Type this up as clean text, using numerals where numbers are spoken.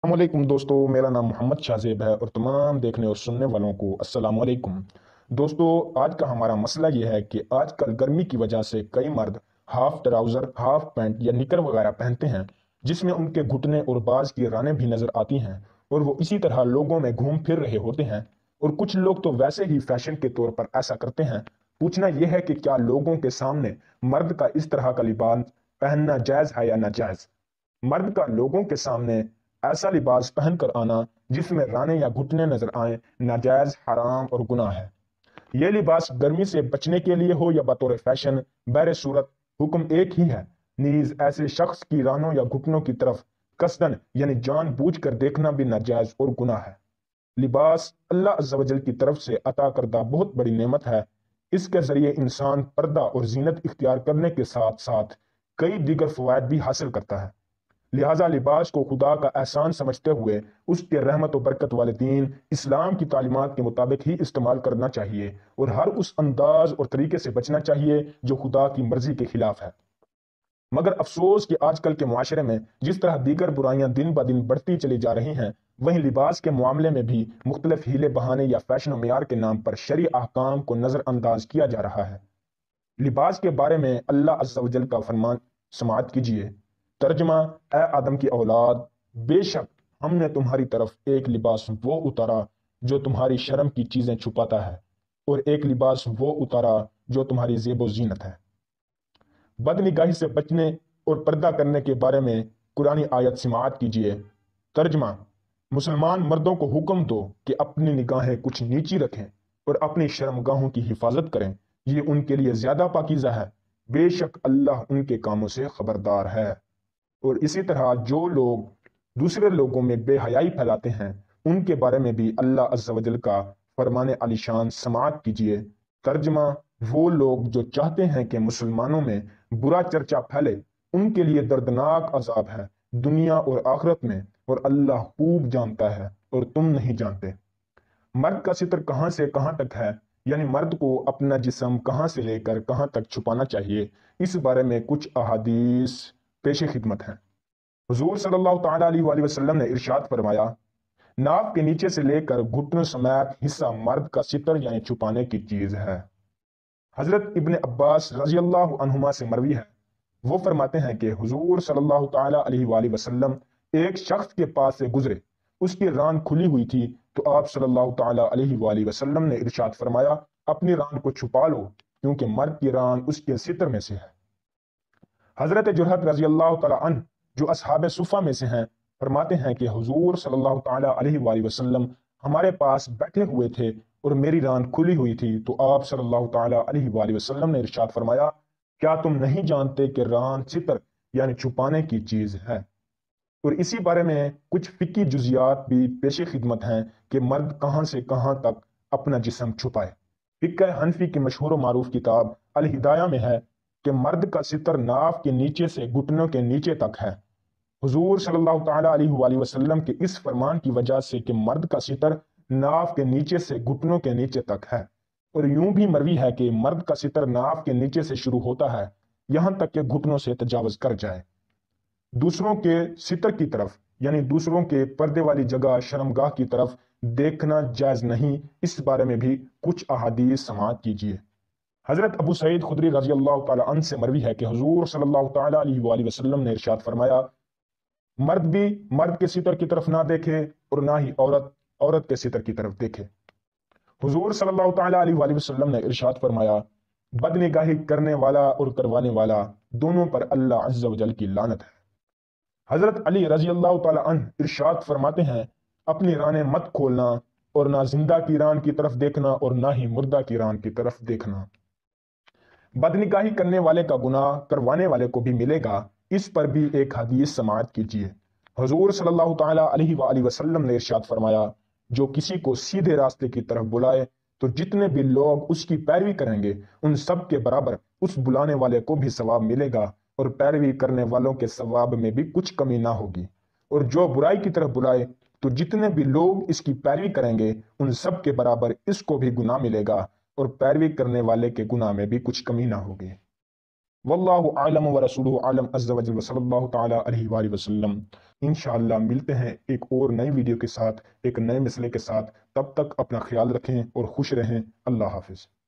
السلام علیکم دوستو، میرا نام محمد شاہزیب ہے اور تمام دیکھنے اور سننے والوں کو السلام علیکم۔ دوستو، آج کا ہمارا مسئلہ یہ ہے کہ آج کل گرمی کی وجہ سے کئی مرد ہاف ٹراؤزر، ہاف پینٹ یا نکر وغیرہ پہنتے ہیں، جس میں ان کے گھٹنے اور باز کی رانیں بھی نظر آتی ہیں، اور وہ اسی طرح لوگوں میں گھوم پھر رہے ہوتے ہیں۔ اور کچھ لوگ تو ویسے ہی فیشن کے طور پر ایسا کرتے ہیں۔ پوچھنا یہ ہے کہ کیا لوگوں کے سامنے مرد کا اس طرح کا لباس پہننا جائز ہے یا ناجائز؟ مرد کا لوگوں کے سامنے ایسا لباس پہن کر آنا جس میں رانے یا گھٹنے نظر آئیں ناجائز، حرام اور گناہ ہے۔ یہ لباس گرمی سے بچنے کے لیے ہو یا بطور فیشن، بہر صورت حکم ایک ہی ہے۔ نیز ایسے شخص کی رانوں یا گھٹنوں کی طرف قصدن یعنی جان بوجھ کر دیکھنا بھی ناجائز اور گناہ ہے۔ لباس اللہ عز و جل کی طرف سے عطا کردہ بہت بڑی نعمت ہے۔ اس کے ذریعے انسان پردہ اور زینت اختیار کرنے کے ساتھ ساتھ کئی دیگر فوائد بھی حاصل کرتا ہے۔ لہٰذا لباس کو خدا کا احسان سمجھتے ہوئے اس کے رحمت و برکت والے دین اسلام کی تعلیمات کے مطابق ہی استعمال کرنا چاہیے، اور ہر اس انداز اور طریقے سے بچنا چاہیے جو خدا کی مرضی کے خلاف ہے۔ مگر افسوس کہ آج کل کے معاشرے میں جس طرح دیگر برائیاں دن بہ دن بڑھتی چلی جا رہی ہیں، وہیں لباس کے معاملے میں بھی مختلف ہیلے بہانے یا فیشن و معیار کے نام پر شرعی احکام کو نظر انداز کیا جا رہا ہے۔ لباس کے بارے میں اللہ عز و جل کا فرمان سماعت کیجیے۔ ترجمہ: اے آدم کی اولاد، بے شک ہم نے تمہاری طرف ایک لباس وہ اتارا جو تمہاری شرم کی چیزیں چھپاتا ہے، اور ایک لباس وہ اتارا جو تمہاری زیب و زینت ہے۔ بد نگاہی سے بچنے اور پردہ کرنے کے بارے میں قرآنی آیت سماعت کیجیے۔ ترجمہ: مسلمان مردوں کو حکم دو کہ اپنی نگاہیں کچھ نیچی رکھیں اور اپنی شرمگاہوں کی حفاظت کریں، یہ ان کے لیے زیادہ پاکیزہ ہے، بے شک اللہ ان کے کاموں سے خبردار ہے۔ اور اسی طرح جو لوگ دوسرے لوگوں میں بے حیائی پھیلاتے ہیں، ان کے بارے میں بھی اللہ عز و جل کا فرمان علی شان سماعت کیجیے۔ ترجمہ: وہ لوگ جو چاہتے ہیں کہ مسلمانوں میں برا چرچا پھیلے، ان کے لیے دردناک عذاب ہے دنیا اور آخرت میں، اور اللہ خوب جانتا ہے اور تم نہیں جانتے۔ مرد کا ستر کہاں سے کہاں تک ہے، یعنی مرد کو اپنا جسم کہاں سے لے کر کہاں تک چھپانا چاہیے، اس بارے میں کچھ احادیث پیش خدمت ہیں۔ حضور صلی اللہ تعالیٰ علیہ وآلہ وسلم نے ارشاد فرمایا، ناف کے نیچے سے لے کر گھٹنوں سمیت حصہ مرد کا ستر یعنی چھپانے کی چیز ہے۔ حضرت ابن عباس رضی اللہ عنہما سے مروی ہے، وہ فرماتے ہیں کہ حضور صلی اللہ تعالیٰ علیہ وآلہ وسلم ایک شخص کے پاس سے گزرے، اس کی ران کھلی ہوئی تھی، تو آپ صلی اللہ تعالیٰ علیہ وآلہ وسلم نے ارشاد فرمایا، اپنی ران کو چھپا لو، کیونکہ مرد کی ران اس کے ستر میں سے ہے۔ حضرت جرحت رضی اللہ تعالیٰ عنہ جو اصحاب صفہ میں سے ہیں، فرماتے ہیں کہ حضور صلی اللہ تعالیٰ علیہ وآلہ وسلم ہمارے پاس بیٹھے ہوئے تھے اور میری ران کھلی ہوئی تھی، تو آپ صلی اللہ تعالیٰ علیہ وآلہ وسلم نے ارشاد فرمایا، کیا تم نہیں جانتے کہ ران ستر یعنی چھپانے کی چیز ہے؟ اور اسی بارے میں کچھ فقہی جزیات بھی پیش خدمت ہیں کہ مرد کہاں سے کہاں تک اپنا جسم چھپائے۔ فقہ حنفی کی مشہور و معروف کتاب الہدایہ میں ہے کہ مرد کا ستر ناف کے نیچے سے گھٹنوں کے نیچے تک ہے۔ حضور صلی اللہ تعالیٰ علیہ وآلہ وسلم کے اس فرمان کی وجہ سے کہ مرد کا ستر ناف کے نیچے سے گھٹنوں کے نیچے تک ہے، اور یوں بھی مروی ہے کہ مرد کا ستر ناف کے نیچے سے شروع ہوتا ہے یہاں تک کہ گھٹنوں سے تجاوز کر جائے۔ دوسروں کے ستر کی طرف یعنی دوسروں کے پردے والی جگہ شرمگاہ کی طرف دیکھنا جائز نہیں، اس بارے میں بھی کچھ احادیث سماعت کیجیے۔ حضرت ابو سعید خدری رضی اللہ تعالیٰ عنہ سے مروی ہے کہ حضور صلی اللہ تعالیٰ علیہ وآلہ وسلم نے ارشاد فرمایا، مرد بھی مرد کے ستر کی طرف نہ دیکھے اور نہ ہی عورت عورت کے ستر کی طرف دیکھے۔ حضور صلی اللہ تعالیٰ علیہ وآلہ وسلم نے ارشاد فرمایا، بد نگاہی کرنے والا اور کروانے والا دونوں پر اللہ عز و جل کی لعنت ہے۔ حضرت علی رضی اللہ تعالیٰ عنہ ارشاد فرماتے ہیں، اپنی رانیں مت کھولنا اور نہ زندہ کی ران کی طرف دیکھنا اور نہ ہی مردہ کی ران کی طرف دیکھنا۔ بد نگاہی کرنے والے کا گناہ کروانے والے کو بھی ملے گا، اس پر بھی ایک حدیث سماعت کیجیے۔ حضور صلی اللہ تعالیٰ علیہ وآلہ وسلم نے ارشاد فرمایا، جو کسی کو سیدھے راستے کی طرف بلائے تو جتنے بھی لوگ اس کی پیروی کریں گے ان سب کے برابر اس بلانے والے کو بھی ثواب ملے گا، اور پیروی کرنے والوں کے ثواب میں بھی کچھ کمی نہ ہوگی۔ اور جو برائی کی طرف بلائے تو جتنے بھی لوگ اس کی پیروی کریں گے ان سب کے برابر اس کو بھی گناہ ملے گا، اور پیروی کرنے والے کے گناہ میں بھی کچھ کمی نہ ہوگی۔ واللہ عالم و رسولہ عالم عز و جل و صلی اللہ تعالی علیہ وآلہ وسلم۔ انشاءاللہ ملتے ہیں ایک اور نئی ویڈیو کے ساتھ، ایک نئے مسئلے کے ساتھ۔ تب تک اپنا خیال رکھیں اور خوش رہیں۔ اللہ حافظ۔